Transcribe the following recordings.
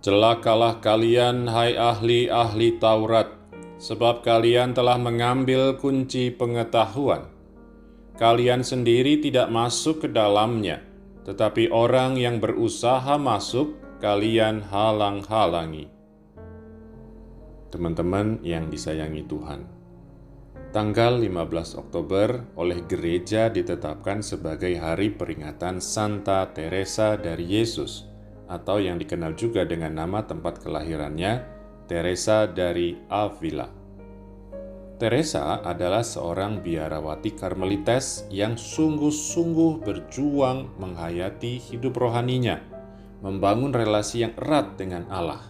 Celakalah kalian, hai ahli-ahli Taurat, sebab kalian telah mengambil kunci pengetahuan. Kalian sendiri tidak masuk ke dalamnya, tetapi orang yang berusaha masuk, kalian halang-halangi. Teman-teman yang disayangi Tuhan, tanggal 15 Oktober oleh gereja ditetapkan sebagai hari peringatan Santa Teresa dari Yesus, atau yang dikenal juga dengan nama tempat kelahirannya, Teresa dari Avila. Teresa adalah seorang biarawati Karmelites yang sungguh-sungguh berjuang menghayati hidup rohaninya, membangun relasi yang erat dengan Allah,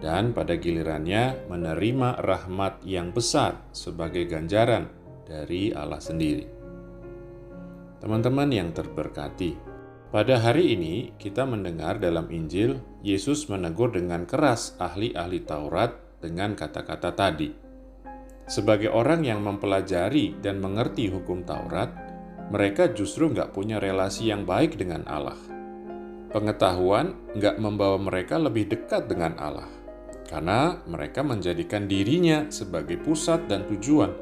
dan pada gilirannya menerima rahmat yang besar sebagai ganjaran dari Allah sendiri. Teman-teman yang terberkati, pada hari ini kita mendengar dalam Injil, Yesus menegur dengan keras ahli-ahli Taurat dengan kata-kata tadi. Sebagai orang yang mempelajari dan mengerti hukum Taurat, mereka justru nggak punya relasi yang baik dengan Allah. Pengetahuan nggak membawa mereka lebih dekat dengan Allah, karena mereka menjadikan dirinya sebagai pusat dan tujuan.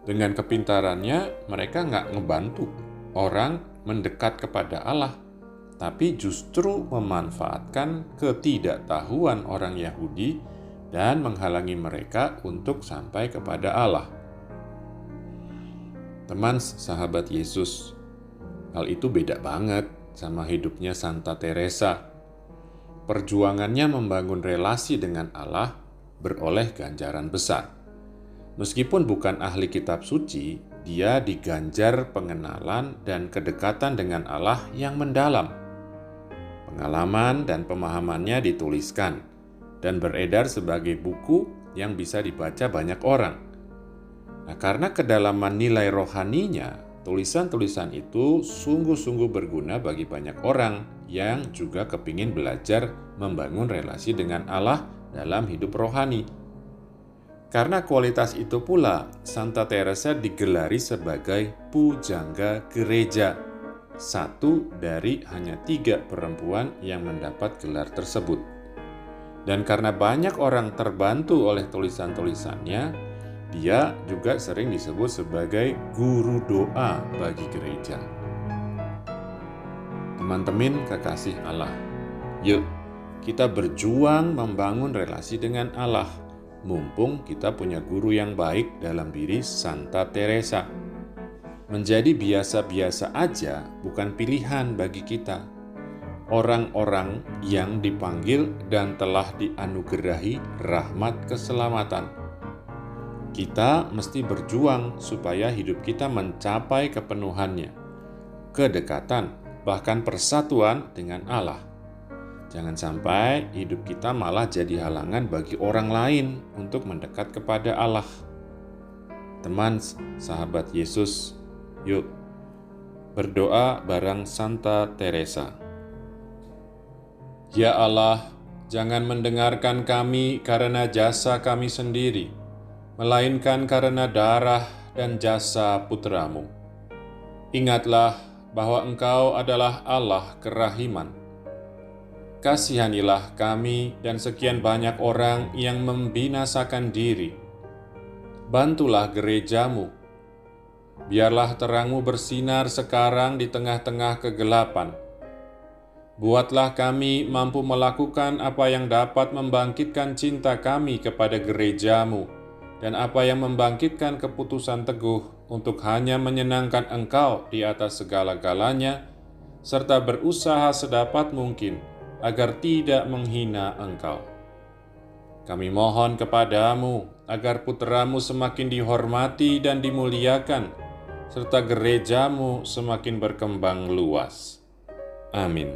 Dengan kepintarannya, mereka nggak ngebantu orang mendekat kepada Allah, tapi justru memanfaatkan ketidaktahuan orang Yahudi dan menghalangi mereka untuk sampai kepada Allah. Teman sahabat Yesus, hal itu beda banget sama hidupnya Santa Teresa. Perjuangannya membangun relasi dengan Allah beroleh ganjaran besar. Meskipun bukan ahli kitab suci, dia diganjar pengenalan dan kedekatan dengan Allah yang mendalam. Pengalaman dan pemahamannya dituliskan dan beredar sebagai buku yang bisa dibaca banyak orang. Nah, karena kedalaman nilai rohaninya, tulisan-tulisan itu sungguh-sungguh berguna bagi banyak orang yang juga kepingin belajar membangun relasi dengan Allah dalam hidup rohani. Karena kualitas itu pula, Santa Teresa digelari sebagai pujangga gereja, satu dari hanya 3 perempuan yang mendapat gelar tersebut. Dan karena banyak orang terbantu oleh tulisan-tulisannya, dia juga sering disebut sebagai guru doa bagi gereja. Teman-teman kekasih Allah, yuk kita berjuang membangun relasi dengan Allah, mumpung kita punya guru yang baik dalam diri Santa Teresa. Menjadi biasa-biasa aja bukan pilihan bagi kita. Orang-orang yang dipanggil dan telah dianugerahi rahmat keselamatan. Kita mesti berjuang supaya hidup kita mencapai kepenuhannya, kedekatan, bahkan persatuan dengan Allah. Jangan sampai hidup kita malah jadi halangan bagi orang lain untuk mendekat kepada Allah. Teman sahabat Yesus, yuk berdoa bareng Santa Teresa. Ya Allah, jangan mendengarkan kami karena jasa kami sendiri, melainkan karena darah dan jasa putramu. Ingatlah bahwa Engkau adalah Allah kerahiman. Kasihanilah kami dan sekian banyak orang yang membinasakan diri. Bantulah gerejamu. Biarlah terangmu bersinar sekarang di tengah-tengah kegelapan. Buatlah kami mampu melakukan apa yang dapat membangkitkan cinta kami kepada gerejamu dan apa yang membangkitkan keputusan teguh untuk hanya menyenangkan Engkau di atas segala-galanya, serta berusaha sedapat mungkin agar tidak menghina Engkau. Kami mohon kepadamu agar putramu semakin dihormati dan dimuliakan, serta gerejamu semakin berkembang luas. Amin.